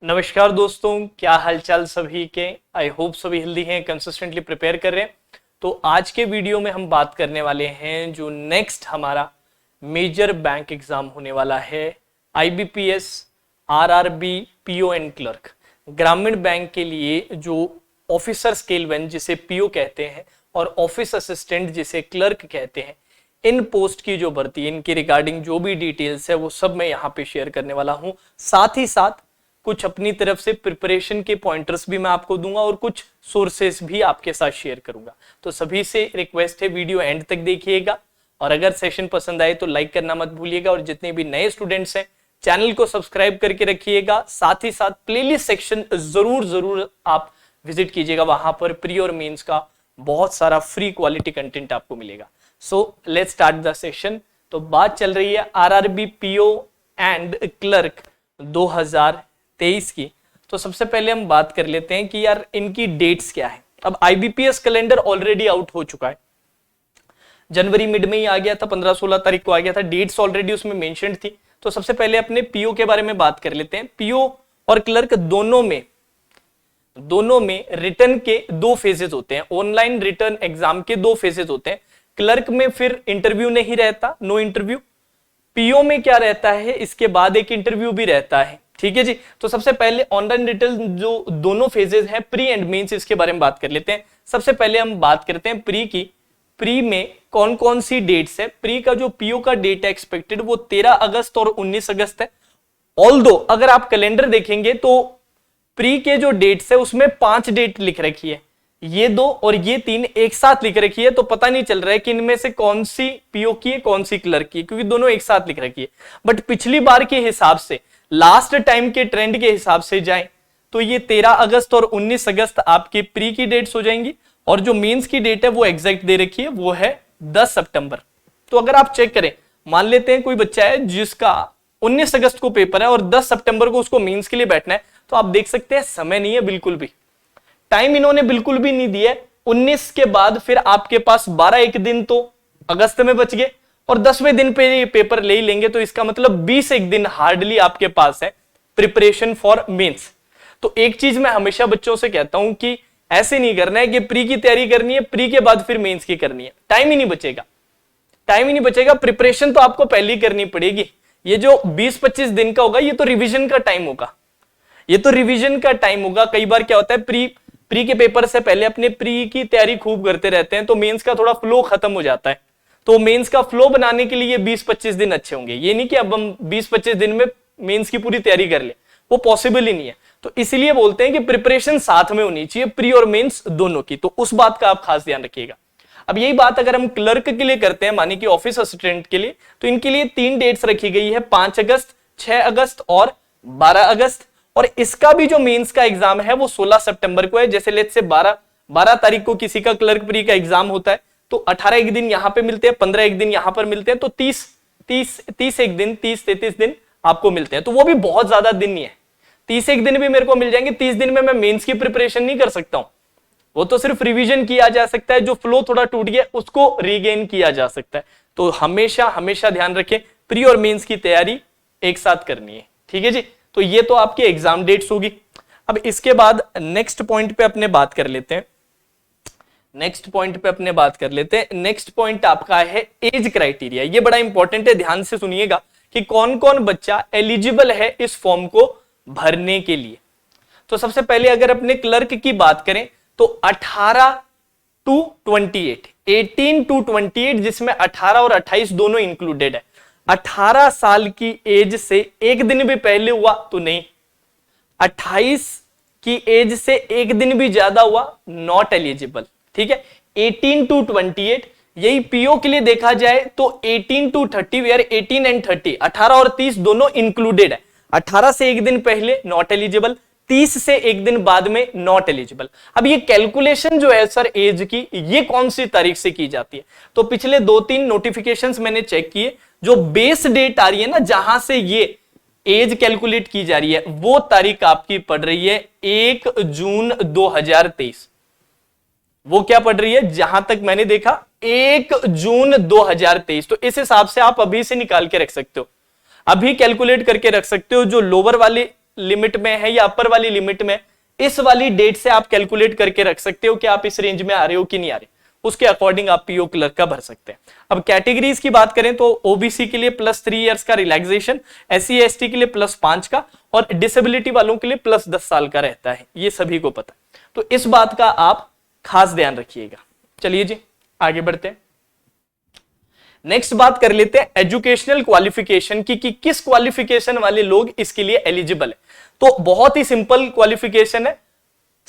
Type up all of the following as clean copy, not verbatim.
नमस्कार दोस्तों, क्या हालचाल सभी के। आई होप सभी हेल्दी हैं, कंसिस्टेंटली प्रिपेयर कर रहे हैं। तो आज के वीडियो में हम बात करने वाले हैं जो नेक्स्ट हमारा मेजर बैंक एग्जाम होने वाला है, IBPS, RRB, PO and clerk. ग्रामीण बैंक के लिए जो ऑफिसर स्केल 1 जिसे पीओ कहते हैं और ऑफिस असिस्टेंट जिसे क्लर्क कहते हैं, इन पोस्ट की जो भर्ती, इनके रिगार्डिंग जो भी डिटेल्स है वो सब मैं यहाँ पे शेयर करने वाला हूँ। साथ ही साथ कुछ अपनी तरफ से प्रिपरेशन के पॉइंटर्स भी मैं आपको दूंगा और कुछ सोर्सेस भी आपके साथ शेयर करूंगा। तो सभी से रिक्वेस्ट है वीडियो एंड तक देखिएगा और अगर सेशन पसंद आए तो लाइक करना मत भूलिएगा और जितने भी नए स्टूडेंट्स हैं चैनल को सब्सक्राइब करके रखिएगा। साथ ही साथ प्लेलिस्ट सेक्शन जरूर आप विजिट कीजिएगा, वहां पर प्री और मेंस का बहुत सारा फ्री क्वालिटी कंटेंट आपको मिलेगा। So let's start the session. तो बात चल रही है आरआरबी, पीओ एंड क्लर्क 2023 की। तो सबसे पहले हम बात कर लेते हैं कि यार इनकी डेट्स क्या है। अब आईबीपीएस कैलेंडर ऑलरेडी आउट हो चुका है, जनवरी मिड में ही आ गया था, 15-16 तारीख को आ गया था, डेट्स ऑलरेडी उसमें मेंशन्ड थी। तो सबसे पहले अपने पीओ के बारे में बात कर लेते हैं। पीओ और क्लर्क दोनों में रिटर्न के 2 फेजेस होते हैं, ऑनलाइन रिटर्न एग्जाम के 2 फेजेस होते हैं। क्लर्क में फिर इंटरव्यू नहीं रहता, नो इंटरव्यू। पीओ में क्या रहता है, इसके बाद एक इंटरव्यू भी रहता है। ठीक है जी। तो सबसे पहले ऑनलाइन रिटर्न जो दोनों फेजेस हैं, प्री एंड मेंस, इसके बारे में बात कर लेते हैं। सबसे पहले हम बात करते हैं प्री की। प्री में कौन कौन सी डेट्स है। प्री का जो पीओ का डेट है एक्सपेक्टेड वो 13 अगस्त और 19 अगस्त है। ऑल्दो अगर आप कैलेंडर देखेंगे तो प्री के जो डेट्स है उसमें 5 डेट लिख रखी है, ये 2 और ये 3 एक साथ लिख रखी है। तो पता नहीं चल रहा है कि इनमें से कौन सी पीओ की है कौन सी क्लर्क की है, क्योंकि दोनों एक साथ लिख रखी है। बट पिछली बार के हिसाब से, लास्ट टाइम के ट्रेंड के हिसाब से जाएं तो ये 13 अगस्त और 19 अगस्त आपके प्री की डेट्स हो जाएंगी और जो मेंस की डेट है वो एग्जैक्ट दे रखी है, वो है 10 सितंबर। तो अगर आप चेक करें, मान लेते हैं कोई बच्चा है जिसका 19 अगस्त को पेपर है और 10 सितंबर को उसको मेंस के लिए बैठना है, तो आप देख सकते हैं समय नहीं है, बिल्कुल भी टाइम इन्होंने बिल्कुल भी नहीं दिया है। 19 के बाद फिर आपके पास 12 एक दिन तो अगस्त में बच गए और 10वें दिन पे ये पेपर ले ही लेंगे। तो इसका मतलब 20 एक दिन हार्डली आपके पास है प्रिपरेशन फॉर मेंस। तो एक चीज मैं हमेशा बच्चों से कहता हूं कि ऐसे नहीं करना है कि प्री की तैयारी करनी है, प्री के बाद फिर मेंस की करनी है। टाइम ही नहीं बचेगा। प्रिपरेशन तो आपको पहले ही करनी पड़ेगी। ये जो 20-25 दिन का होगा ये तो रिविजन का टाइम होगा। कई बार क्या होता है, प्री के पेपर से पहले अपने प्री की तैयारी खूब करते रहते हैं तो मेंस का थोड़ा फ्लो खत्म हो जाता है। तो मेंस का फ्लो बनाने के लिए 20-25 दिन अच्छे होंगे। ये नहीं कि अब हम 20-25 दिन में मेंस की पूरी तैयारी कर ले, वो पॉसिबल ही नहीं है। तो इसलिए बोलते हैं कि प्रिपरेशन साथ में होनी चाहिए, प्री और मेंस दोनों की। तो उस बात का आप खास ध्यान रखिएगा। अब यही बात अगर हम क्लर्क के लिए करते हैं, माने कि ऑफिस असिस्टेंट के लिए, तो इनके लिए 3 डेट्स रखी गई है, 5 अगस्त, 6 अगस्त और 12 अगस्त। और इसका भी जो मेंस का एग्जाम है वो 16 सितंबर को है। जैसे लेट्स से 12 तारीख को किसी का क्लर्क प्री का एग्जाम होता है तो 18 एक दिन यहां पे मिलते हैं, 15 एक दिन यहां पर मिलते हैं, तो 30 एक दिन, 30-33 दिन आपको मिलते हैं। तो वो भी बहुत ज्यादा दिन नहीं है, 30 एक दिन भी मेरे को मिल जाएंगे। 30 दिन में मैं मेंस की प्रिपरेशन नहीं कर सकता हूं, वो तो सिर्फ रिवीजन किया जा सकता है, जो फ्लो थोड़ा टूट गया उसको रीगेन किया जा सकता है। तो हमेशा ध्यान रखें, प्री और मेंस की तैयारी एक साथ करनी है। ठीक है जी। तो ये तो आपकी एग्जाम डेट्स होगी। अब इसके बाद नेक्स्ट पॉइंट पे अपने बात कर लेते हैं। नेक्स्ट पॉइंट आपका है एज क्राइटेरिया। ये बड़ा इंपॉर्टेंट है, ध्यान से सुनिएगा कि कौन कौन बच्चा एलिजिबल है इस फॉर्म को भरने के लिए। तो सबसे पहले अगर अपने क्लर्क की बात करें तो 18 to 28, 18 to 28, जिसमें 18 और 28 दोनों इंक्लूडेड है। 18 साल की एज से एक दिन भी पहले हुआ तो नहीं, 28 की एज से एक दिन भी ज्यादा हुआ नॉट एलिजिबल। ठीक है। 18 to 28, यही पीओ के लिए देखा जाए तो 18 to 30, वेयर 18 and 30, 18 और 30 दोनों इंक्लूडेड है। 18 से एक दिन पहले नॉट एलिजिबल, 30 से एक दिन बाद में नॉट एलिजिबल। अब ये कैलकुलेशन जो है सर एज की, ये कौन सी तारीख से की जाती है? तो पिछले 2-3 नोटिफिकेशंस मैंने चेक किए, जो बेस डेट आ रही है ना जहां से ये एज कैलकुलेट की जा रही है, वो तारीख आपकी पड़ रही है 1 जून 2023। वो क्या पड़ रही है, जहां तक मैंने देखा 1 जून 2023। तो इस हिसाब से आप अभी से निकाल के रख सकते हो, अभी कैलकुलेट करके रख सकते हो। जो लोअर वाले लिमिट में है या अपर वाली लिमिट में, इस वाली डेट से आप कैलकुलेट करके रख सकते हो कि आप इस रेंज में आ रहे हो कि नहीं आ रहे, उसके अकॉर्डिंग आप पीओ क्लर्क का भर सकते हैं। अब कैटेगरीज की बात करें तो ओबीसी के लिए +3 इयर्स का रिलैक्सेशन, SC ST के लिए +5 का, और डिसेबिलिटी वालों के लिए +10 साल का रहता है, ये सभी को पता है। तो इस बात का आप खास ध्यान रखिएगा। चलिए जी आगे बढ़ते हैं। नेक्स्ट बात कर लेते हैं एजुकेशनल क्वालिफिकेशन की कि किस क्वालिफिकेशन वाले लोग इसके लिए एलिजिबल है। तो बहुत ही सिंपल क्वालिफिकेशन है,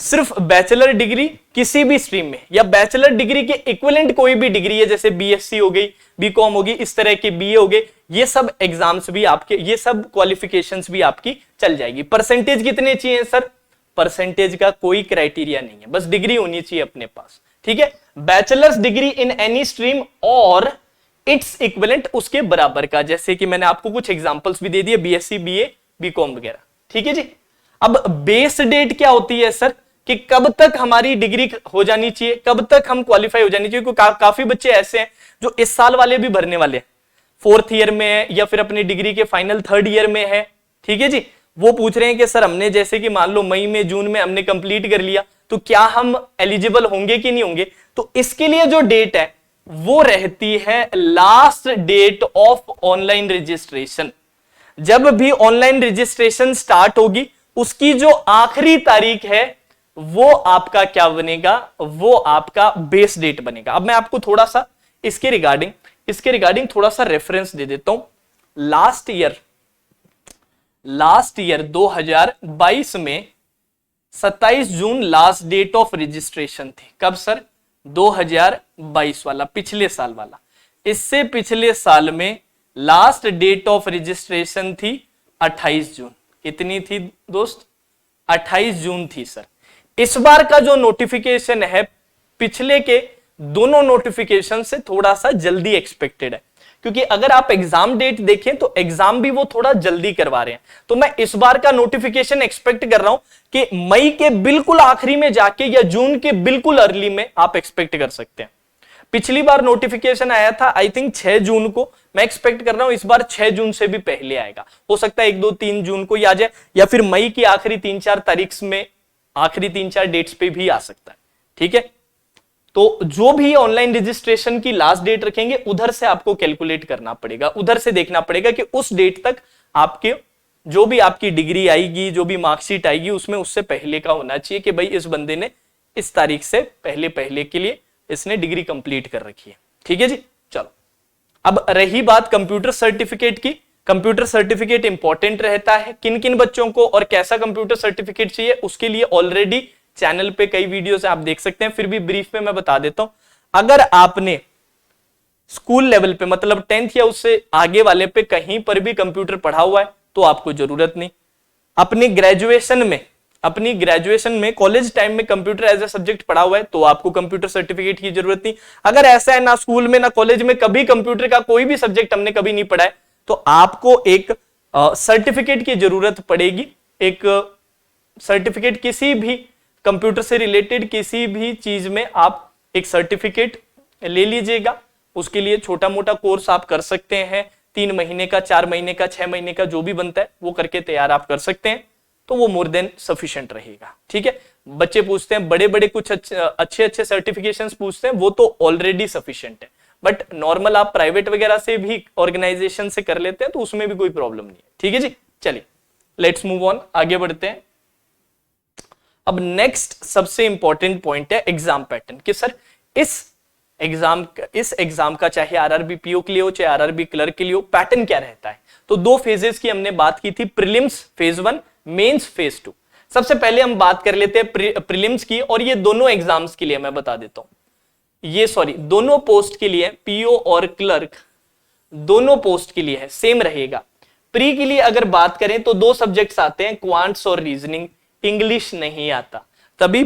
सिर्फ बैचलर डिग्री किसी भी स्ट्रीम में या बैचलर डिग्री के इक्विवेलेंट कोई भी डिग्री है, जैसे बीएससी हो गई, बीकॉम होगी, इस तरह के बीए हो गए, ये सब एग्जाम्स भी आपके, ये सब क्वालिफिकेशंस भी आपकी चल जाएगी। परसेंटेज कितने चाहिए सर? परसेंटेज का कोई क्राइटेरिया नहीं है, बस डिग्री होनी चाहिए अपने पास, ठीक है। Bachelors degree in any stream और इट्स इक्विवेलेंट उसके बराबर का, जैसे कि मैंने आपको कुछ एग्जांपल्स भी दे दिए, बीएससी, बीए, बीकॉम वगैरह, ठीक है जी। अब बेस डेट क्या होती है सर कि कब तक हमारी डिग्री हो जानी चाहिए, कब तक हम क्वालिफाई हो जानी चाहिए, क्योंकि काफी बच्चे ऐसे हैं जो इस साल वाले भी भरने वाले हैं, 4th ईयर में है या फिर अपनी डिग्री के फाइनल 3rd ईयर में है, ठीक है जी। वो पूछ रहे हैं कि सर हमने जैसे कि मान लो मई में, जून में हमने कंप्लीट कर लिया, तो क्या हम एलिजिबल होंगे कि नहीं होंगे? तो इसके लिए जो डेट है वो रहती है last date of online registration. जब भी ऑनलाइन रजिस्ट्रेशन स्टार्ट होगी उसकी जो आखिरी तारीख है वो आपका क्या बनेगा? वो आपका बेस डेट बनेगा। अब मैं आपको थोड़ा सा इसके रिगार्डिंग थोड़ा सा रेफरेंस दे देता हूं। लास्ट ईयर 2022 में 27 जून लास्ट डेट ऑफ रजिस्ट्रेशन थी। कब सर? 2022 वाला, पिछले साल वाला। इससे पिछले साल में लास्ट डेट ऑफ रजिस्ट्रेशन थी 28 जून। कितनी थी दोस्त? 28 जून थी सर। इस बार का जो नोटिफिकेशन है पिछले के दोनों नोटिफिकेशन से थोड़ा सा जल्दी एक्सपेक्टेड है, क्योंकि अगर आप एग्जाम डेट देखें तो एग्जाम भी वो थोड़ा जल्दी करवा रहे हैं। तो मैं इस बार का नोटिफिकेशन एक्सपेक्ट कर रहा हूं कि मई के बिल्कुल आखिरी में जाके या जून के बिल्कुल अर्ली में आप एक्सपेक्ट कर सकते हैं। पिछली बार नोटिफिकेशन आया था आई थिंक 6 जून को, मैं एक्सपेक्ट कर रहा हूं इस बार 6 जून से भी पहले आएगा। हो सकता है 1, 2, 3 जून को ही आ जाए या फिर मई की आखिरी 3-4 तारीख में, आखिरी 3-4 डेट्स पे भी आ सकता है, ठीक है। तो जो भी ऑनलाइन रजिस्ट्रेशन की लास्ट डेट रखेंगे उधर से आपको कैलकुलेट करना पड़ेगा, उधर से देखना पड़ेगा कि उस डेट तक आपके जो भी आपकी डिग्री आएगी, जो भी मार्कशीट आएगी उसमें उससे पहले का होना चाहिए कि भाई इस बंदे ने इस तारीख से पहले के लिए इसने डिग्री कंप्लीट कर रखी है, ठीक है जी। चलो अब रही बात कंप्यूटर सर्टिफिकेट की। कंप्यूटर सर्टिफिकेट इंपॉर्टेंट रहता है किन किन बच्चों को और कैसा कंप्यूटर सर्टिफिकेट चाहिए, उसके लिए ऑलरेडी चैनल पे कई वीडियोस आप देख सकते हैं, फिर भी ब्रीफ में मैं बता देता हूं। अगर आपने स्कूल लेवल पे मतलब 10th या उससे आगे वाले पे कहीं पर भी कंप्यूटर पढ़ा हुआ है तो आपको जरूरत नहीं। अपनी ग्रेजुएशन में कॉलेज टाइम में कंप्यूटर एज ए सब्जेक्ट पढ़ा हुआ है तो आपको कंप्यूटर सर्टिफिकेट की जरूरत नहीं। अगर ऐसा है ना स्कूल में ना कॉलेज में कभी कंप्यूटर का कोई भी सब्जेक्ट हमने कभी नहीं पढ़ा है तो आपको एक सर्टिफिकेट की जरूरत पड़ेगी। एक सर्टिफिकेट किसी भी कंप्यूटर से रिलेटेड किसी भी चीज में आप एक सर्टिफिकेट ले लीजिएगा। उसके लिए छोटा मोटा कोर्स आप कर सकते हैं, 3 महीने का, 4 महीने का, 6 महीने का, जो भी बनता है वो करके तैयार आप कर सकते हैं, तो वो मोर देन सफिशिएंट रहेगा, ठीक है। बच्चे पूछते हैं बड़े बड़े कुछ अच्छे सर्टिफिकेशंस पूछते हैं, वो तो ऑलरेडी सफिशिएंट है, बट नॉर्मल आप प्राइवेट वगैरह से भी ऑर्गेनाइजेशन से कर लेते हैं तो उसमें भी कोई प्रॉब्लम नहीं है, ठीक है जी। चलिए लेट्स मूव ऑन, आगे बढ़ते हैं। अब नेक्स्ट सबसे इंपॉर्टेंट पॉइंट है एग्जाम पैटर्न कि सर इस एग्जाम का चाहे आरआरबी पीओ के लिए हो चाहे आरआरबी क्लर्क के लिए हो पैटर्न क्या रहता है। तो 2 फेजेस की हमने बात की थी, प्रीलिम्स फेज 1, मेंस फेज 2। सबसे पहले हम बात कर लेते हैं प्रीलिम्स की, और ये दोनों एग्जाम्स के लिए मैं बता देता हूं, दोनों पोस्ट के लिए पीओ और क्लर्क दोनों पोस्ट के लिए है, सेम रहेगा। प्री के लिए अगर बात करें तो 2 सब्जेक्ट्स आते हैं, क्वांट्स और रीजनिंग। इंग्लिश नहीं आता, तभी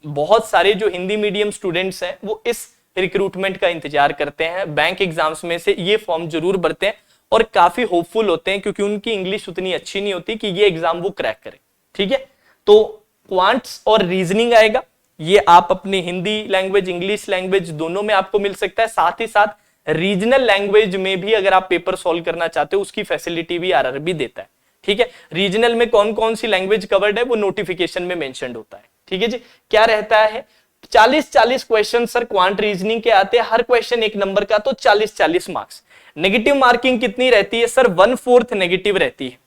बहुत सारे जो हिंदी मीडियम स्टूडेंट्स हैं वो इस रिक्रूटमेंट का इंतजार करते हैं, बैंक एग्जाम्स में से ये फॉर्म जरूर भरते हैं और काफी होपफुल होते हैं क्योंकि उनकी इंग्लिश उतनी अच्छी नहीं होती कि ये एग्जाम वो क्रैक करें, ठीक है। तो क्वांट्स और रीजनिंग आएगा, ये आप अपनी हिंदी लैंग्वेज, इंग्लिश लैंग्वेज दोनों में आपको मिल सकता है। साथ ही साथ रीजनल लैंग्वेज में भी अगर आप पेपर सॉल्व करना चाहते हो उसकी फैसिलिटी भी आरआरबी देता है, ठीक है। रीजनल में कौन कौन सी लैंग्वेज कवर्ड है वो नोटिफिकेशन में मेंशन्ड होता है, ठीक है जी। क्या रहता है, 40-40 क्वेश्चन सर क्वांट रीजनिंग के आते हैं, हर क्वेश्चन 1 नंबर का, तो 40-40 मार्क्स। नेगेटिव मार्किंग कितनी रहती है सर, 1/4 नेगेटिव रहती है।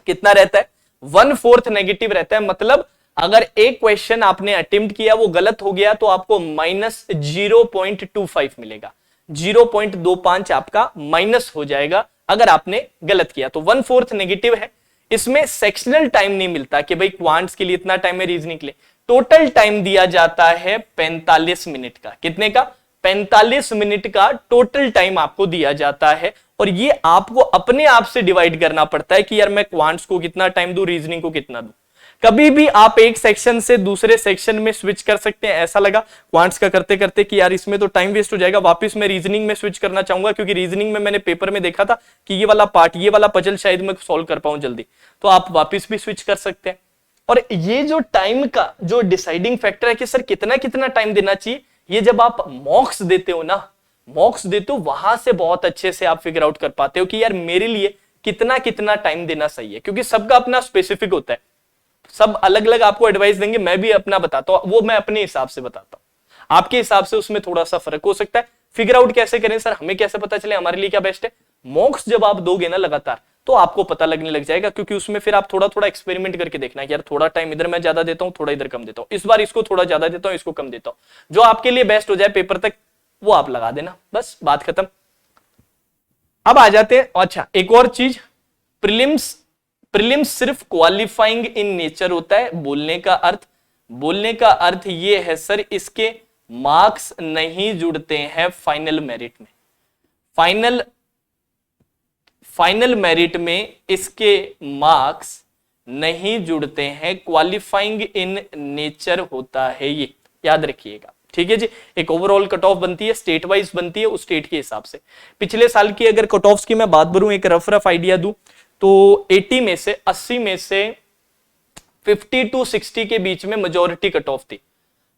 कितना रहता है, 1/4 नेगेटिव रहता है। मतलब अगर एक क्वेश्चन आपने अटेम्प्ट किया वो गलत हो गया तो आपको -0.25 मिलेगा, 0.25 आपका माइनस हो जाएगा अगर आपने गलत किया तो। 1/4 नेगेटिव है। इसमें सेक्शनल टाइम नहीं मिलता कि भाई क्वांट्स के लिए इतना टाइम है, रीजनिंग के लिए टोटल टाइम दिया जाता है 45 मिनट का। कितने का, 45 मिनट का टोटल टाइम आपको दिया जाता है। और ये आपको अपने आप से डिवाइड करना पड़ता है कि यार मैं क्वांट्स को कितना टाइम दूं, रीजनिंग को कितना दूं। कभी भी आप एक सेक्शन से दूसरे सेक्शन में स्विच कर सकते हैं। ऐसा लगा क्वांट्स का करते करते कि यार इसमें तो टाइम वेस्ट हो जाएगा, वापस मैं रीजनिंग में स्विच करना चाहूंगा, क्योंकि रीजनिंग में मैंने पेपर में देखा था कि ये वाला पार्ट, ये वाला पजल शायद मैं सॉल्व कर पाऊं जल्दी, तो आप वापस भी स्विच कर सकते हैं। और ये जो टाइम का जो डिसाइडिंग फैक्टर है कि सर कितना कितना टाइम देना चाहिए, ये जब आप मॉक्स देते हो ना, मॉक्स देते हो वहां से बहुत अच्छे से आप फिगर आउट कर पाते हो कि यार मेरे लिए कितना कितना टाइम देना सही है, क्योंकि सबका अपना स्पेसिफिक होता है, सब अलग अलग आपको एडवाइस देंगे। मैं भी अपना बताता हूं, वो मैं अपने हिसाब से बताता हूं, आपके हिसाब से उसमें थोड़ा सा फर्क हो सकता है। फिगर आउट कैसे करें सर, हमें कैसे पता चले हमारे लिए क्या बेस्ट है। मॉक्स जब आप दोगे ना लगातार तो आपको पता लगने लग जाएगा, क्योंकि उसमें फिर आप थोड़ा थोड़ा एक्सपेरिमेंट करके देखना है यार थोड़ा टाइम इधर मैं ज्यादा देता हूं, थोड़ा इधर कम देता हूं, इस बार इसको थोड़ा ज्यादा देता हूं, इसको कम देता हूं। जो आपके लिए बेस्ट हो जाए पेपर तक वो आप लगा देना, बस बात खत्म। अब आ जाते हैं, अच्छा एक और चीज, प्रीलिम्स सिर्फ क्वालिफाइंग इन नेचर होता है। बोलने का अर्थ ये है सर इसके मार्क्स नहीं जुड़ते हैं फाइनल मेरिट में। फाइनल मेरिट में इसके मार्क्स नहीं जुड़ते हैं, क्वालिफाइंग इन नेचर होता है, ये याद रखिएगा, ठीक है जी। एक ओवरऑल कट ऑफ बनती है, स्टेट वाइज बनती है, उस स्टेट के हिसाब से। पिछले साल की अगर कट ऑफ्स की मैं बात करूं, एक रफ आइडिया दूं तो 80 में से 50 to 60 के बीच में मेजॉरिटी कट ऑफ थी।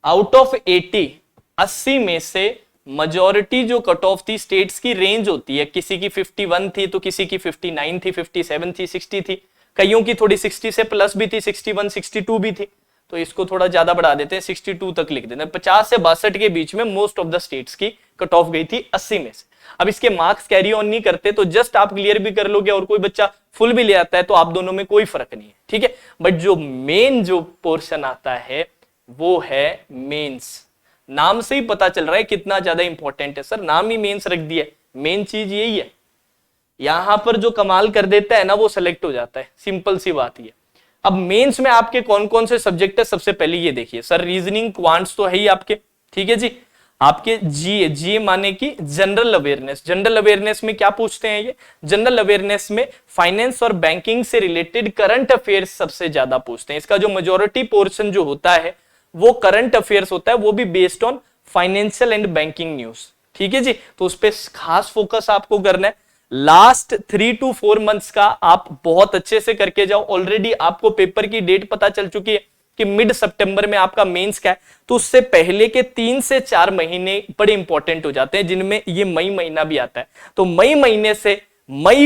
आउट ऑफ 80 में से मेजॉरिटी जो कट ऑफ थी, स्टेट्स की रेंज होती है, किसी की 51 थी तो किसी की 59 थी, 57 थी, 60 थी, कईयों की थोड़ी 60 से प्लस भी थी, 61 62 भी थी, तो इसको थोड़ा ज्यादा बढ़ा देते हैं, 62 तक लिख देते हैं। 50 से 62 के बीच में मोस्ट ऑफ द स्टेट्स की कट ऑफ गई थी 80 में से। अब इसके मार्क्स कैरी ऑन नहीं करते तो जस्ट आप क्लियर भी कर लोगे और कोई बच्चा फुल भी ले आता है तो आप दोनों में कोई फर्क नहीं है, ठीक है। बट जो मेन जो पोर्शन आता है वो है मेंस। नाम से ही पता चल रहा है कितना ज्यादा इंपॉर्टेंट है सर, नाम ही मेंस रख दिया। मेन चीज यही है, यहां पर जो कमाल कर देता है ना वो सेलेक्ट हो जाता है, सिंपल सी बात ये। अब मेंस में आपके कौन कौन से सब्जेक्ट है, सबसे पहले ये देखिए सर, रीजनिंग क्वांट्स तो है ही आपके, ठीक है जी। आपके जीए माने कि जनरल अवेयरनेस। जनरल अवेयरनेस में क्या पूछते हैं, ये जनरल अवेयरनेस में फाइनेंस और बैंकिंग से रिलेटेड करंट अफेयर्स सबसे ज्यादा पूछते हैं। इसका जो मेजॉरिटी पोर्शन जो होता है वो करंट अफेयर्स होता है, वो भी based on financial and banking news, ठीक है जी। तो उस पर खास फोकस आपको करना है। लास्ट 3 to 4 मंथ्स का आप बहुत अच्छे से करके जाओ। ऑलरेडी आपको पेपर की डेट पता चल चुकी है कि मिड सितंबर में आपका मेंस क्या है, तो उससे पहले के 3 से 4 महीने बड़े इंपॉर्टेंट हो जाते हैं, जिनमें ये मई महीना भी आता है। तो मई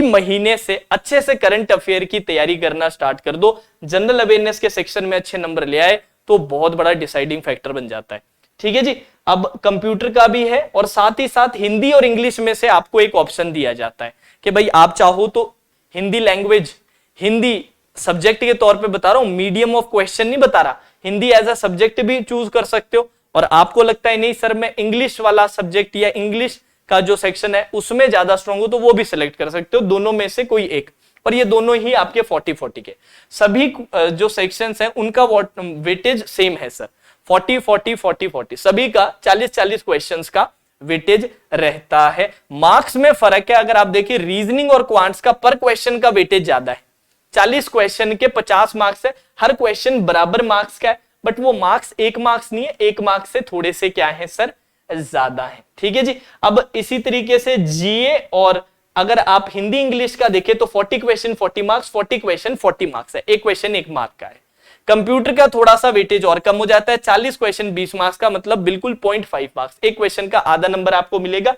महीने से अच्छे से करंट अफेयर की तैयारी करना स्टार्ट कर दो। जनरल अवेयरनेस के सेक्शन में अच्छे नंबर ले आए तो बहुत बड़ा डिसाइडिंग फैक्टर बन जाता है, ठीक है जी। अब कंप्यूटर का भी है और साथ ही साथ हिंदी और इंग्लिश में से आपको एक ऑप्शन दिया जाता है कि भाई आप चाहो तो हिंदी लैंग्वेज, हिंदी सब्जेक्ट के तौर पे बता रहा हूं, मीडियम ऑफ क्वेश्चन नहीं बता रहा, हिंदी एज अ सब्जेक्ट भी चूज कर सकते हो। और आपको लगता है नहीं सर मैं इंग्लिश वाला सब्जेक्ट या इंग्लिश का जो सेक्शन है उसमें ज्यादा स्ट्रांग हो, तो वो भी सिलेक्ट कर सकते हो, दोनों में से कोई एक। और ये दोनों ही आपके 40-40 के सभी जो सेक्शंस हैं उनका वेटेज सेम है सर, 40-40-40-40 सभी का 40-40 क्वेश्चंस का वेटेज रहता है। मार्क्स में फर्क है, अगर आप देखिए रीजनिंग और क्वांट्स का पर क्वेश्चन का वेटेज ज्यादा है, 40 क्वेश्चन के 50 मार्क्स है, हर क्वेश्चन बराबर मार्क्स का है, बट वो मार्क्स 1 मार्क्स नहीं है, 1 मार्क्स से थोड़े से क्या है सर ज्यादा है, ठीक है जी। अब इसी तरीके से जीए और अगर आप हिंदी इंग्लिश का देखें तो 40 क्वेश्चन 40 मार्क्स, 40 क्वेश्चन 40 मार्क्स है, एक क्वेश्चन 1 मार्क का है। कंप्यूटर का थोड़ा सा वेटेज और कम हो जाता है, 40 क्वेश्चन 20 मार्क्स का, मतलब बिल्कुल 0.5 मार्क्स, एक क्वेश्चन का आधा नंबर आपको मिलेगा।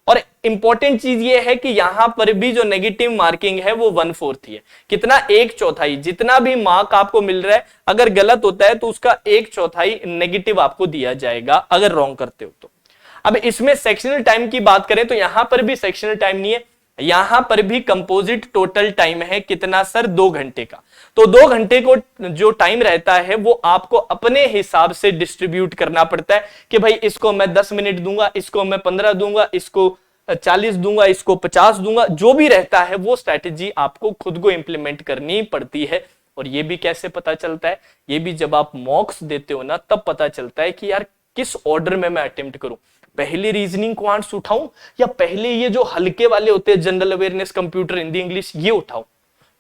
और इंपॉर्टेंट चीज ये है कि यहां पर भी जो नेगेटिव मार्किंग है वो 1/4 ही है। कितना? 1/4। जितना भी मार्क आपको मिल रहा है अगर गलत होता है तो उसका 1/4 नेगेटिव आपको दिया जाएगा अगर रॉन्ग करते हो तो। अब इसमें सेक्शनल टाइम की बात करें तो यहां पर भी सेक्शनल टाइम नहीं है, यहां पर भी कंपोजिट टोटल टाइम है। कितना सर? 2 घंटे का। तो 2 घंटे को जो टाइम रहता है वो आपको अपने हिसाब से डिस्ट्रीब्यूट करना पड़ता है कि भाई इसको मैं 10 मिनट दूंगा, इसको मैं 15 दूंगा, इसको 40 दूंगा, इसको 50 दूंगा। जो भी रहता है वो स्ट्रैटेजी आपको खुद को इंप्लीमेंट करनी पड़ती है। और ये भी कैसे पता चलता है? ये भी जब आप मॉक्स देते हो ना तब पता चलता है कि यार किस ऑर्डर में मैं अटेम्प्ट करूं। पहले रीजनिंग क्वांट्स उठाऊं या पहले ये जो हल्के वाले होते हैं general awareness, computer, Hindi, English, ये उठाऊं?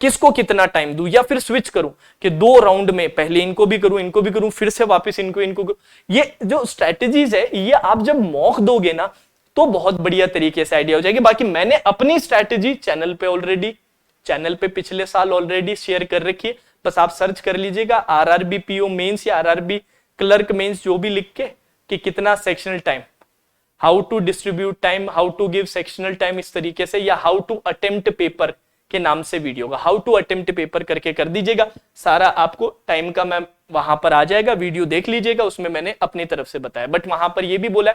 किसको कितना टाइम दूं? या फिर स्विच करूं कि 2 राउंड में पहले इनको भी करूं, इनको भी करूं, फिर से वापस इनको करूं? ये जो स्ट्रेटेजीज है ये आप जब मॉक दोगे ना तो बहुत बढ़िया तरीके से आइडिया हो जाएगी। बाकी मैंने अपनी स्ट्रेटेजी चैनल पे पिछले साल ऑलरेडी शेयर कर रखी है, बस आप सर्च कर लीजिएगा आरआरबी पीओ मेंस या आरआरबी क्लर्क मेंस जो भी लिख के कि कितना sectional time, how to distribute time, how to give sectional time, इस तरीके से, या हाउ टू अटेम्प्ट पेपर के नाम से वीडियो होगा। हाउ टू अटेम्प्ट पेपर करके कर दीजिएगा, सारा आपको टाइम का मैम वहां पर आ जाएगा, वीडियो देख लीजिएगा, उसमें मैंने अपनी तरफ से बताया। बट वहां पर यह भी बोला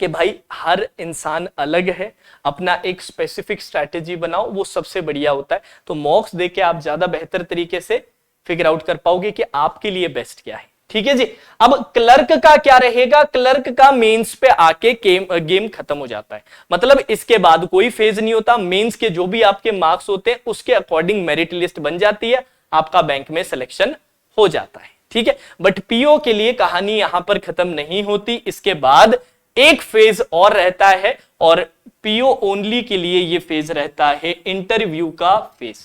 कि भाई हर इंसान अलग है, अपना एक स्पेसिफिक स्ट्रैटेजी बनाओ, वो सबसे बढ़िया होता है। तो मॉक्स देके आप ज्यादा बेहतर तरीके से फिगर आउट कर पाओगे कि आपके लिए बेस्ट क्या है। ठीक है जी। अब क्लर्क का क्या रहेगा? क्लर्क का मेंस पे आके गेम खत्म हो जाता है, मतलब इसके बाद कोई फेज नहीं होता। मेंस के जो भी आपके मार्क्स होते हैं उसके अकॉर्डिंग मेरिट लिस्ट बन जाती है, आपका बैंक में सिलेक्शन हो जाता है। ठीक है। बट पीओ के लिए कहानी यहां पर खत्म नहीं होती, इसके बाद एक फेज और रहता है और पीओ ओनली के लिए यह फेज रहता है इंटरव्यू का फेज।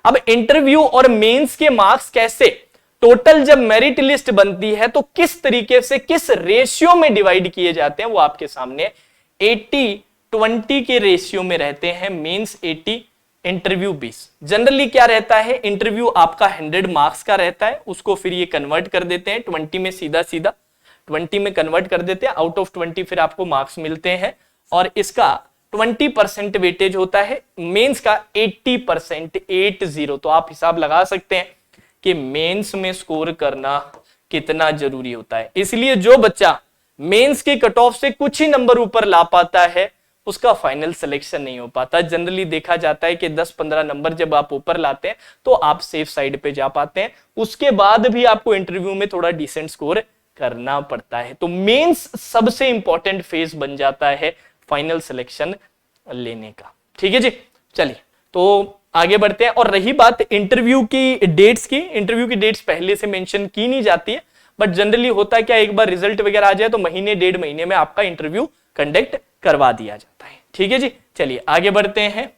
अब इंटरव्यू और मेंस के मार्क्स कैसे, टोटल जब मेरिट लिस्ट बनती है तो किस तरीके से, किस रेशियो में डिवाइड किए जाते हैं वो आपके सामने 80-20 के रेशियो में रहते हैं। Mains 80, interview 20। जनरली क्या रहता है, इंटरव्यू आपका 100 मार्क्स का रहता है, उसको फिर ये कन्वर्ट कर देते हैं 20 में, सीधा 20 में कन्वर्ट कर देते हैं। आउट ऑफ 20 फिर आपको मार्क्स मिलते हैं और इसका 20% वेटेज होता है, मेंस का 80%, 80। तो आप हिसाब लगा सकते हैं कि मेंस में स्कोर करना कितना जरूरी होता है। इसलिए जो बच्चा मेंस के कट ऑफ से कुछ ही नंबर ऊपर ला पाता है उसका फाइनल सिलेक्शन नहीं हो पाता। जनरली देखा जाता है कि 10-15 नंबर जब आप ऊपर लाते हैं तो आप सेफ साइड पे जा पाते हैं, उसके बाद भी आपको इंटरव्यू में थोड़ा डिसेंट स्कोर करना पड़ता है। तो मेंस सबसे इंपॉर्टेंट फेज बन जाता है फाइनल सिलेक्शन लेने का। ठीक है जी। चलिए तो आगे बढ़ते हैं। और रही बात इंटरव्यू की डेट्स की, इंटरव्यू की डेट्स पहले से मेंशन की नहीं जाती है, बट जनरली होता है क्या, एक बार रिजल्ट वगैरह आ जाए तो महीने 1.5 महीने में आपका इंटरव्यू कंडक्ट करवा दिया जाता है। ठीक है जी। चलिए आगे बढ़ते हैं।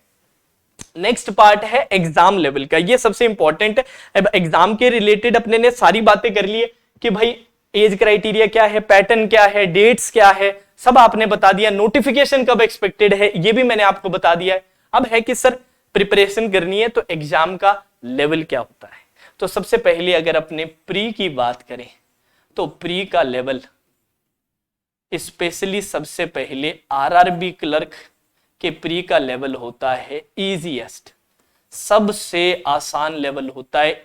नेक्स्ट पार्ट है एग्जाम लेवल का, ये सबसे इंपॉर्टेंट है। अब एग्जाम के रिलेटेड अपने ने सारी बातें कर ली है कि भाई एज क्राइटेरिया क्या है, पैटर्न क्या है, डेट्स क्या है, सब आपने बता दिया। नोटिफिकेशन कब एक्सपेक्टेड है ये भी मैंने आपको बता दिया है। अब है कि सर प्रिपरेशन करनी है तो एग्जाम का लेवल क्या होता है। तो सबसे पहले अगर अपने प्री की बात करें तो प्री का लेवल स्पेशली सबसे पहले आरआरबी क्लर्क के प्री का लेवल होता है इजीएस्ट, सबसे आसान लेवल होता है।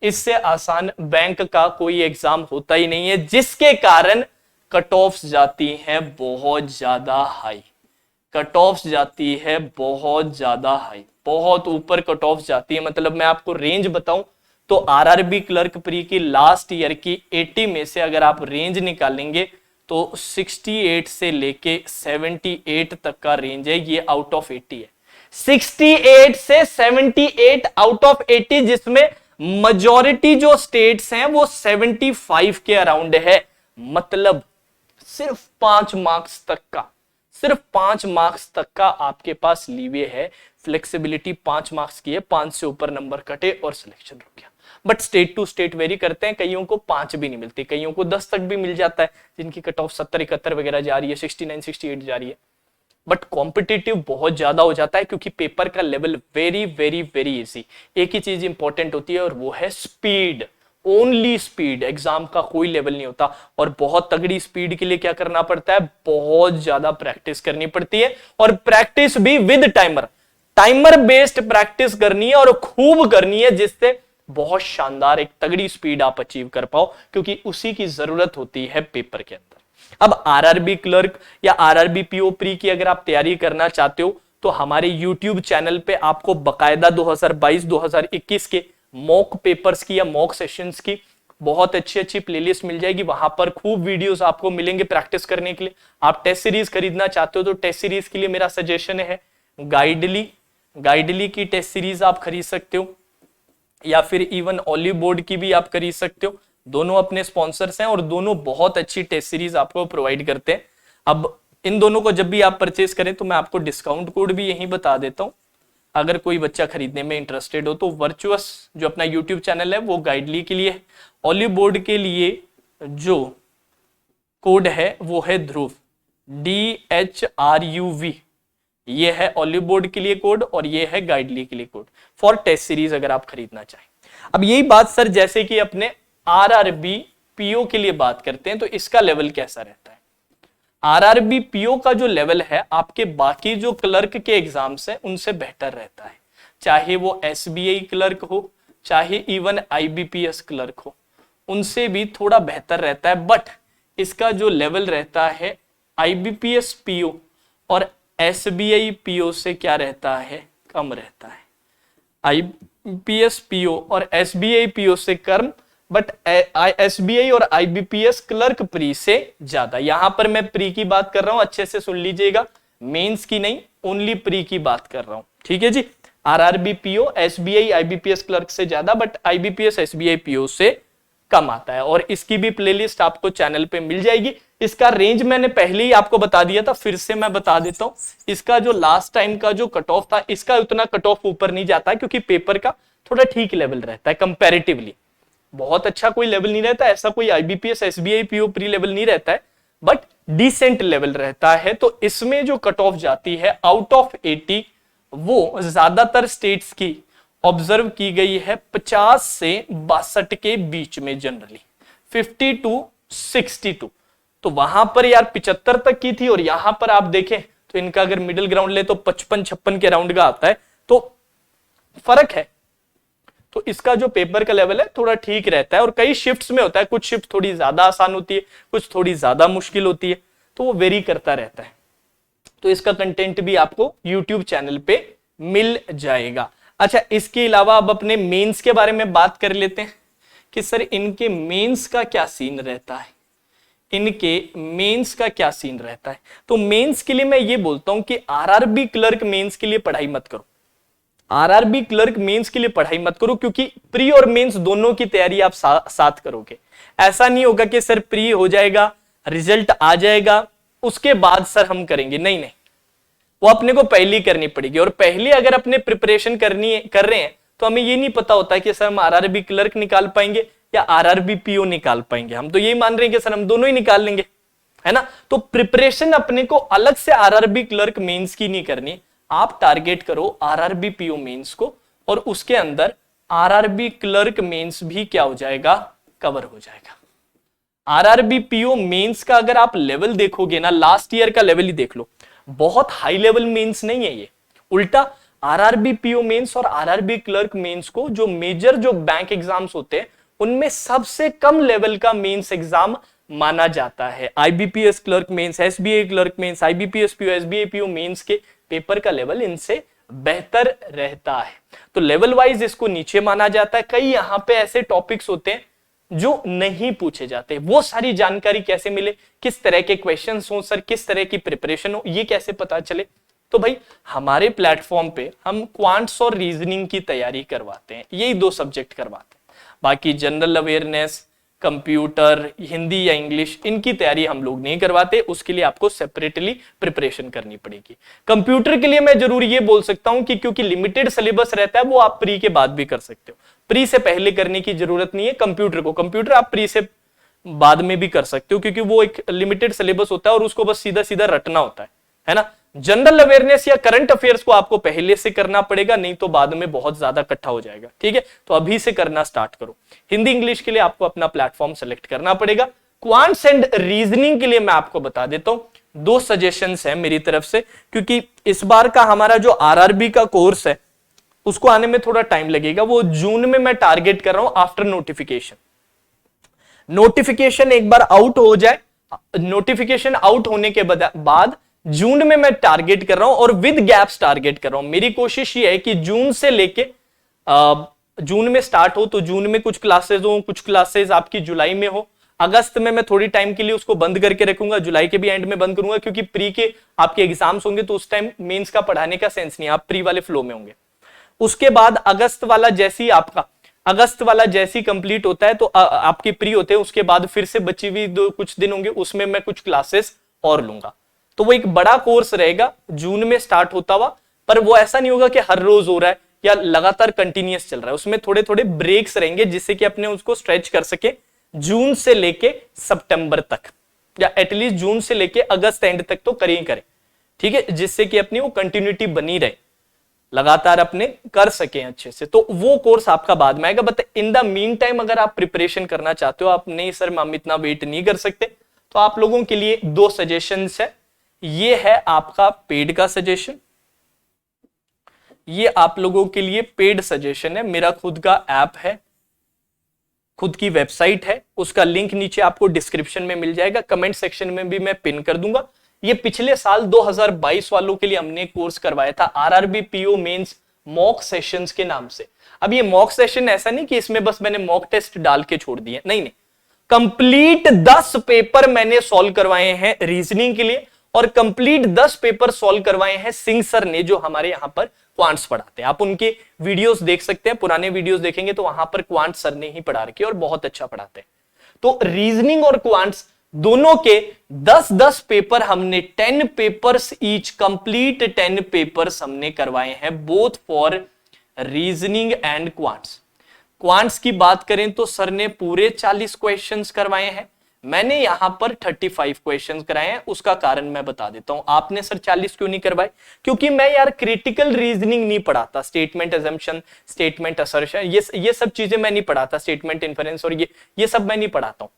इससे आसान बैंक का कोई एग्जाम होता ही नहीं है, जिसके कारण कट ऑफ्स जाती हैं बहुत ज्यादा हाई, कट ऑफ्स जाती है बहुत ज्यादा हाई, बहुत ऊपर कट ऑफ्स जाती है। मतलब मैं आपको रेंज बताऊं तो आरआरबी क्लर्क प्री की लास्ट ईयर की 80 में से अगर आप रेंज निकालेंगे तो 68 से लेके 78 तक का रेंज है, ये आउट ऑफ 80 है। 68 से 78 आउट ऑफ 80, जिसमें मेजॉरिटी जो स्टेट्स हैं वो 75 के अराउंड है। मतलब सिर्फ 5 मार्क्स तक का आपके पास लीवे है, फ्लेक्सिबिलिटी 5 मार्क्स की है, 5 से ऊपर नंबर कटे और सिलेक्शन रुक गया। But state to state vary करते हैं, कईयों को 5 भी नहीं मिलती, कईयों को 10 तक भी मिल जाता है, जिनकी कट ऑफ 70-71 वगैरह जा रही है, 69-68 जा रही है। बट कॉम्पिटिटिव बहुत ज्यादा हो जाता है क्योंकि पेपर का level very very very easy. एक ही चीज इंपॉर्टेंट होती है और वो है स्पीड, ओनली स्पीड, एग्जाम का कोई लेवल नहीं होता। और बहुत तगड़ी स्पीड के लिए क्या करना पड़ता है, बहुत ज्यादा प्रैक्टिस करनी पड़ती है, और प्रैक्टिस भी with timer, timer based practice करनी है और खूब करनी है, जिससे बहुत शानदार एक तगड़ी स्पीड आप अचीव कर पाओ, क्योंकि उसी की जरूरत होती है पेपर के अंदर। अब आरआरबी क्लर्क या आरआरबी पीओ प्री की अगर आप तैयारी करना चाहते हो तो हमारे YouTube चैनल पे आपको बकायदा 2022-2021 के मॉक पेपर्स की या मॉक सेशंस की बहुत अच्छी अच्छी प्लेलिस्ट मिल जाएगी। वहां पर खूब वीडियोस आपको मिलेंगे प्रैक्टिस करने के लिए। आप टेस्ट सीरीज खरीदना चाहते हो तो टेस्ट सीरीज के लिए मेरा सजेशन है गाइडली की टेस्ट सीरीज आप खरीद सकते हो, या फिर इवन ऑलिव बोर्ड की भी आप खरीद सकते हो। दोनों अपने स्पॉन्सर्स हैं और दोनों बहुत अच्छी टेस्ट सीरीज आपको प्रोवाइड करते हैं। अब इन दोनों को जब भी आप परचेज करें तो मैं आपको डिस्काउंट कोड भी यहीं बता देता हूं। अगर कोई बच्चा खरीदने में इंटरेस्टेड हो तो वर्चुअस जो अपना यूट्यूब चैनल है वो गाइडली के लिए है, ऑलिव बोर्ड के लिए जो कोड है वो है ध्रुव, DHRUV, ये है ऑलिव बोर्ड के लिए कोड और ये है गाइडली के लिए कोड फॉर टेस्ट सीरीज अगर आप खरीदना चाहें। अब यही बात सर जैसे कि अपने आरआरबी पीओ के लिए बात करते हैं तो इसका लेवल कैसा रहता है। आरआरबी पीओ का जो लेवल है आपके बाकी जो क्लर्क के एग्जाम्स हैं उनसे बेहतर रहता है, चाहे वो एसबीआई क्लर्क हो, चाहे इवन आईबीपीएस क्लर्क हो, उनसे भी थोड़ा बेहतर रहता है। बट इसका जो लेवल रहता है आईबीपीएस पीओ और एसबीआई पीओ से क्या रहता है, कम रहता है। आईबीपीएस पीओ और एसबीआई पीओ से कम, बट एसबीआई और आईबीपीएस क्लर्क प्री से ज्यादा। यहां पर मैं प्री की बात कर रहा हूं, अच्छे से सुन लीजिएगा, मेंस की नहीं, ओनली प्री की बात कर रहा हूं, ठीक है जी। RRB PO SBI IBPS clerk से ज्यादा, बट आईबीपीएस एसबीआई पीओ से कम आता है। और इसकी भी प्लेलिस्ट आपको चैनल पे मिल जाएगी। इसका रेंज मैंने पहले ही आपको बता दिया था, फिर से मैं बता देता हूं। इसका जो लास्ट टाइम का जो कट ऑफ था, इसका उतना कट ऑफ ऊपर नहीं जाता है, क्योंकि पेपर का थोड़ा ठीक लेवल रहता है कंपैरेटिवली। बहुत अच्छा कोई लेवल नहीं रहता, ऐसा कोई IBPS SBI PO pre level नहीं रहता है, बट डिसेंट लेवल रहता है। तो इसमें जो कट ऑफ जाती है आउट ऑफ 80, वो ज्यादातर स्टेट्स की ऑब्जर्व की गई है 50 से 62 के बीच में, जनरली 50 to 62। तो वहां पर यार 75 तक की थी, और यहां पर आप देखें तो इनका अगर मिडिल ग्राउंड ले तो 55-56 के राउंड का आता है, तो फर्क है। तो इसका जो पेपर का लेवल है थोड़ा ठीक रहता है, और कई शिफ्ट्स में होता है, कुछ शिफ्ट थोड़ी ज्यादा आसान होती है, कुछ थोड़ी ज्यादा मुश्किल होती है, तो वो वेरी करता रहता है। तो इसका कंटेंट भी आपको यूट्यूब चैनल पे मिल जाएगा। अच्छा, इसके अलावा अब अपने मेंस के बारे में बात कर लेते हैं कि सर इनके मेंस का क्या सीन रहता है, इनके मेंस का क्या सीन रहता है। तो मेंस के लिए मैं ये बोलता हूं कि आरआरबी क्लर्क मेंस के लिए पढ़ाई मत करो, आरआरबी क्लर्क मेंस के लिए पढ़ाई मत करो, क्योंकि प्री और मेंस दोनों की तैयारी आप साथ करोगे। ऐसा नहीं होगा कि सर प्री हो जाएगा, रिजल्ट आ जाएगा, उसके बाद सर हम करेंगे, नहीं नहीं, वो अपने को पहले करनी पड़ेगी। और पहले अगर अपने प्रिपरेशन कर रहे हैं तो हमें ये नहीं पता होता कि सर हम आरआरबी क्लर्क निकाल पाएंगे या आरआरबी पीओ निकाल पाएंगे। हम तो यही मान रहे हैं कि सर हम दोनों ही निकाल लेंगे, है ना। तो प्रिपरेशन अपने को अलग से आरआरबी क्लर्क मेंस की नहीं करनी, आप टारगेट करो आरआरबी पीओ मेंस को, और उसके अंदर आरआरबी क्लर्क मेंस भी क्या हो जाएगा, कवर हो जाएगा। आरआरबी पीओ मेंस का अगर आप लेवल देखोगे ना, लास्ट ईयर का लेवल ही देख लो, बहुत हाई लेवल मेंस नहीं है ये। उल्टा आरआरबी पीओ मेंस और आरआरबी क्लर्क मेंस को जो मेजर जो बैंक एग्जाम्स होते हैं उनमें सबसे कम लेवल का मेंस एग्जाम माना जाता है। IBPS clerk mains, SBI clerk mains, IBPS PO, SBI PO mains के पेपर का लेवल इनसे बेहतर रहता है। तो लेवल वाइज इसको नीचे माना जाता है। कई यहां पे ऐसे टॉपिक्स होते हैं जो नहीं पूछे जाते, वो सारी जानकारी कैसे मिले, किस तरह के क्वेश्चंस हो सर, किस तरह की प्रिपरेशन हो, ये कैसे पता चले। तो भाई हमारे प्लेटफॉर्म पे हम क्वांट्स और रीजनिंग की तैयारी करवाते हैं, यही 2 सब्जेक्ट करवाते हैं। बाकी जनरल अवेयरनेस, कंप्यूटर, हिंदी या इंग्लिश, इनकी तैयारी हम लोग नहीं करवाते, उसके लिए आपको सेपरेटली प्रिपरेशन करनी पड़ेगी। कंप्यूटर के लिए मैं जरूर ये बोल सकता हूं कि क्योंकि लिमिटेड सिलेबस रहता है, वो आप प्री के बाद भी कर सकते हो, प्री से पहले करने की जरूरत नहीं है। कंप्यूटर आप प्री से बाद में भी कर सकते हो, क्योंकि वो एक लिमिटेड सिलेबस होता है और उसको बस सीधा सीधा रटना होता है ना। जनरल अवेयरनेस या करंट अफेयर्स को आपको पहले से करना पड़ेगा, नहीं तो बाद में बहुत ज्यादा इकट्ठा हो जाएगा। ठीक है, तो अभी से करना स्टार्ट करो। हिंदी इंग्लिश के लिए आपको अपना प्लेटफॉर्म सेलेक्ट करना पड़ेगा। क्वांट्स एंड रीजनिंग के लिए मैं आपको बता देता हूं, 2 सजेशंस है मेरी तरफ से, क्योंकि इस बार का हमारा जो आरआरबी का कोर्स है उसको आने में थोड़ा टाइम लगेगा। वो जून में मैं टारगेट कर रहा हूं आफ्टर नोटिफिकेशन। नोटिफिकेशन एक बार आउट हो जाए, नोटिफिकेशन आउट होने के बाद जून में मैं टारगेट कर रहा हूं और विद गैप्स टारगेट कर रहा हूं। मेरी कोशिश ये है कि जून से लेके जून में स्टार्ट हो तो जून में कुछ क्लासेस हो, कुछ क्लासेस आपकी जुलाई में हो। अगस्त में मैं थोड़ी टाइम के लिए उसको बंद करके रखूंगा, जुलाई के भी एंड में बंद करूंगा, क्योंकि प्री के आपके एग्जाम्स होंगे तो उस टाइम मेंस का पढ़ाने का सेंस नहीं, आप प्री वाले फ्लो में होंगे। उसके बाद अगस्त वाला जैसी कंप्लीट होता है तो आपके प्री होते हैं, उसके बाद फिर से बची हुई कुछ दिन होंगे, उसमें मैं कुछ क्लासेस और लूंगा। तो वो एक बड़ा कोर्स रहेगा, जून में स्टार्ट होता हुआ, पर वो ऐसा नहीं होगा कि हर रोज हो रहा है या लगातार कंटिन्यूअस चल रहा है। उसमें थोड़े थोड़े ब्रेक्स रहेंगे जिससे कि अपने उसको स्ट्रेच कर सके जून से लेके सितंबर तक, या एटलीस्ट जून से लेके अगस्त एंड तक तो करें ही करें। ठीक है, जिससे कि अपनी वो कंटिन्यूटी बनी रहे, लगातार अपने कर सके अच्छे से। तो वो कोर्स आपका बाद में आएगा। But in the mean time अगर आप प्रिपरेशन करना चाहते हो, आप नहीं सर हम इतना वेट नहीं कर सकते, तो आप लोगों के लिए 2 सजेशंस है। ये है आपका पेड का सजेशन, ये आप लोगों के लिए पेड सजेशन है। मेरा खुद का ऐप है, खुद की वेबसाइट है, उसका लिंक नीचे आपको डिस्क्रिप्शन में मिल जाएगा, कमेंट सेक्शन में भी मैं पिन कर दूंगा। ये पिछले साल 2022 वालों के लिए हमने कोर्स करवाया था, RRB PO mains mock sessions के नाम से। अब ये मॉक सेशन ऐसा नहीं कि इसमें बस मैंने मॉक टेस्ट डाल के छोड़ दिए, नहीं, कंप्लीट 10 पेपर मैंने सॉल्व करवाए हैं रीजनिंग के लिए, और कंप्लीट 10 पेपर सॉल्व करवाए हैं सिंह सर ने, जो हमारे यहां पर क्वांट्स पढ़ाते हैं। आप उनके वीडियोस देख सकते हैं, पुराने वीडियोस देखेंगे तो वहां पर क्वांट्स सर ने ही पढ़ा रखी है और बहुत अच्छा पढ़ाते हैं। तो रीजनिंग और क्वांट्स दोनों के 10-10 पेपर हमने 10 पेपर्स ईच, कंप्लीट 10 पेपर्स हमने करवाए हैं, both for reasoning and quants. Quants की बात करें तो सर ने पूरे 40 क्वेश्चंस करवाए हैं, मैंने यहां पर 35 क्वेश्चंस कराए हैं। उसका कारण मैं बता देता हूं। आपने सर 40 क्यों नहीं करवाए? क्योंकि मैं यार क्रिटिकल रीजनिंग नहीं पढ़ाता, स्टेटमेंट अजम्पशन, स्टेटमेंट असर्शन, ये सब चीजें मैं नहीं पढ़ाता, स्टेटमेंट इन्फरेंस और ये सब मैं नहीं पढ़ाता हूं।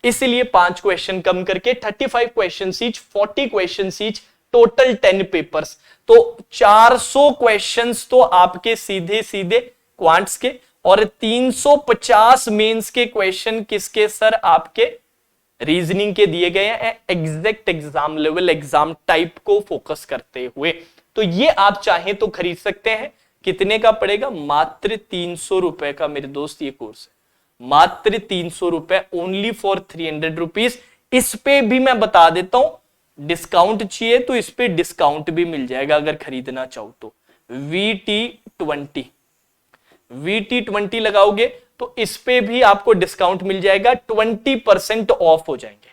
इसलिए 5 क्वेश्चन कम करके 35 question each, 40 question each, total 10 papers. तो 400 क्वेश्चंस तो आपके सीधे सीधे क्वांट्स के, और 350 मेंस के क्वेश्चन किसके सर? आपके रीजनिंग के दिए गए हैं, exact exam level, exam type को फोकस करते हुए। तो ये आप चाहें तो खरीद सकते हैं। कितने का पड़ेगा? मात्र 300 रुपए का मेरे दोस्त ये कोर्स है, मात्र 300 रुपए, ओनली फॉर 300 रुपीज। इस पे भी मैं बता देता हूं, डिस्काउंट चाहिए तो इस पे डिस्काउंट भी मिल जाएगा अगर खरीदना चाहो तो। VT20 लगाओगे तो इस पे भी आपको डिस्काउंट मिल जाएगा, 20% ऑफ हो जाएंगे।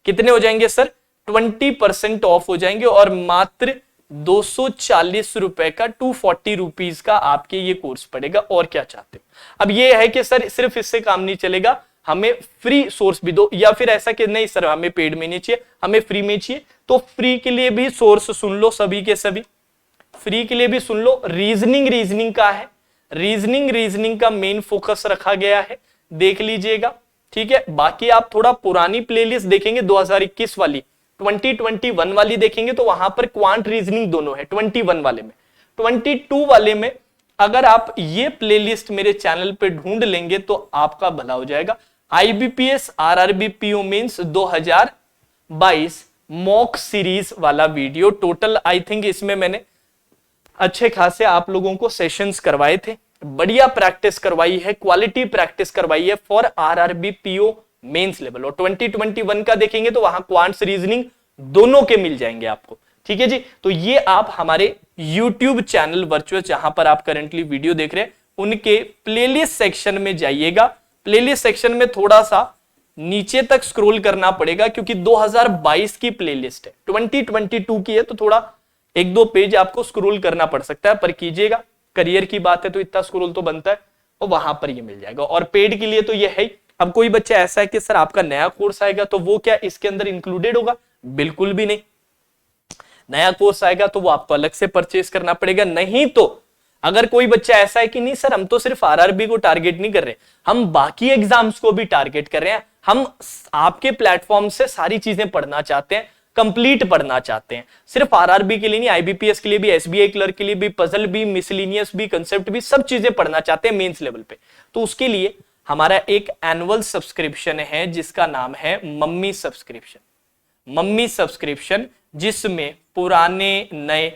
कितने हो जाएंगे सर? 20% ऑफ हो जाएंगे, और मात्र 240 रुपए का, 240 रुपीज का आपके ये कोर्स पड़ेगा। और क्या चाहते हो? अब ये है कि सर सिर्फ इससे काम नहीं चलेगा, हमें फ्री सोर्स भी दो, या फिर ऐसा कि नहीं सर हमें पेड में नहीं चाहिए, हमें फ्री में चाहिए, तो फ्री के लिए भी सोर्स सुन लो, सभी के सभी फ्री के लिए भी सुन लो। रीजनिंग का है, रीजनिंग का मेन फोकस रखा गया है, देख लीजिएगा। ठीक है, बाकी आप थोड़ा पुरानी प्लेलिस्ट देखेंगे 2021 वाली, 2021 वाली देखेंगे तो वहां पर क्वांट रीजनिंग दोनों है। 21 वाले में, 22 वाले में अगर आप ये प्लेलिस्ट मेरे चैनल पे ढूंढ लेंगे तो आपका भला हो जाएगा। IBPS RRB PO mains 2022 mock series वाला वीडियो, टोटल आई थिंक इसमें मैंने अच्छे खासे आप लोगों को सेशंस करवाए थे, बढ़िया प्रैक्टिस करवाई है, क्वालिटी प्रैक्टिस करवाई है for RRB PO mains level. और 2021 का देखेंगे तो वहां क्वांट्स रीजनिंग दोनों के मिल जाएंगे आपको। ठीक है जी, तो ये आप हमारे YouTube चैनल वर्चुअल, जहां पर आप करंटली वीडियो देख रहे हैं, उनके प्लेलिस्ट सेक्शन में जाइएगा। प्लेलिस्ट सेक्शन में थोड़ा सा नीचे तक स्क्रॉल करना पड़ेगा क्योंकि 2022 की प्लेलिस्ट है, 2022 की है, तो थोड़ा 1-2 पेज आपको स्क्रॉल करना पड़ सकता है, पर कीजिएगा, करियर की बात है तो इतना स्क्रॉल तो बनता है, और वहां पर ये मिल जाएगा। और पेड के लिए तो ये है। अब कोई बच्चा ऐसा है कि सर आपका नया कोर्स आएगा तो वो क्या इसके अंदर इंक्लूडेड होगा? बिल्कुल भी नहीं। नया कोर्स आएगा तो वो आपको अलग से परचेस करना पड़ेगा। नहीं तो अगर कोई बच्चा ऐसा है कि नहीं सर हम तो सिर्फ आरआरबी को टारगेट नहीं कर रहे, हम बाकी एग्जाम्स को भी टारगेट कर रहे हैं, हम आपके प्लेटफॉर्म से सारी चीजें पढ़ना चाहते हैं, कंप्लीट पढ़ना चाहते हैं, सिर्फ आरआरबी के लिए नहीं, आईबीपीएस के लिए भी, एसबीआई क्लर्क के लिए भी, पजल भी, मिसलिनियस भी, कंसेप्ट भी, सब चीजें पढ़ना चाहते हैं मेंस लेवल पे। तो उसके लिए हमारा एक एनुअल सब्सक्रिप्शन है जिसका नाम है मम्मी सब्सक्रिप्शन। मम्मी सब्सक्रिप्शन जिसमें पुराने नए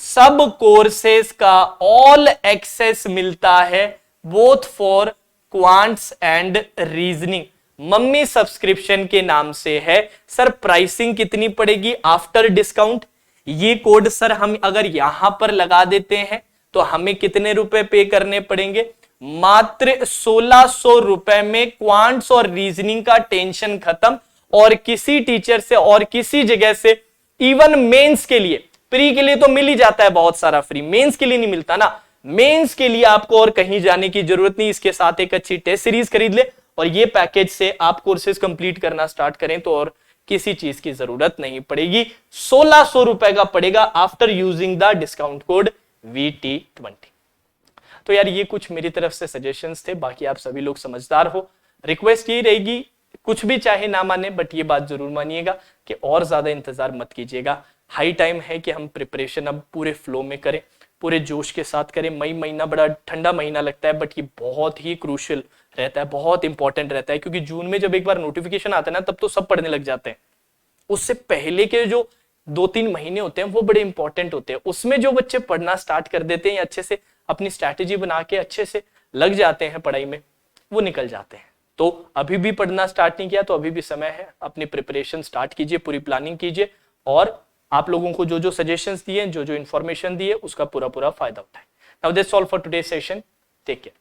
सब कोर्सेस का ऑल एक्सेस मिलता है, both for quants and reasoning. Mummy subscription के नाम से है। सर प्राइसिंग कितनी पड़ेगी आफ्टर डिस्काउंट? ये कोड सर हम अगर यहां पर लगा देते हैं तो हमें कितने रुपए पे करने पड़ेंगे? मात्र 1600 रुपए में क्वांट्स और रीजनिंग का टेंशन खत्म। और किसी टीचर से और किसी जगह से, इवन मेंस के लिए, प्री के लिए तो मिल ही जाता है बहुत सारा फ्री, मेंस के लिए नहीं मिलता ना। मेंस के लिए आपको और कहीं जाने की जरूरत नहीं, इसके साथ एक अच्छी टेस्ट सीरीज खरीद ले और ये पैकेज से आप कोर्सेज कंप्लीट करना स्टार्ट करें तो और किसी चीज की जरूरत नहीं पड़ेगी। 1600 रुपए का पड़ेगा after using the discount code VT20। तो यार ये कुछ मेरी तरफ से सजेशंस थे, बाकी आप सभी लोग समझदार हो। रिक्वेस्ट ये रहेगी, कुछ भी चाहे ना माने बट ये बात जरूर मानिएगा कि और ज्यादा इंतजार मत कीजिएगा। हाई टाइम है कि हम प्रिपरेशन अब पूरे फ्लो में करें, पूरे जोश के साथ करें। मई महीना बड़ा ठंडा महीना लगता है बट ये बहुत ही क्रूशियल रहता है, बहुत इंपॉर्टेंट रहता है, क्योंकि जून में जब एक बार नोटिफिकेशन आता है ना तब तो सब पढ़ने लग जाते हैं। उससे पहले के जो 2-3 महीने होते हैं वो बड़े इंपॉर्टेंट होते हैं। उसमें जो बच्चे पढ़ना स्टार्ट कर देते हैं, अच्छे से अपनी स्ट्रैटेजी बना के अच्छे से लग जाते हैं पढ़ाई में, वो निकल जाते हैं। तो अभी भी पढ़ना स्टार्ट नहीं किया तो अभी भी समय है, अपनी प्रिपरेशन स्टार्ट कीजिए, पूरी प्लानिंग कीजिए और आप लोगों को जो जो सजेशंस दिए, जो जो इंफॉर्मेशन दिए उसका पूरा पूरा फायदा उठाएं। Now that's all for today session. Take care.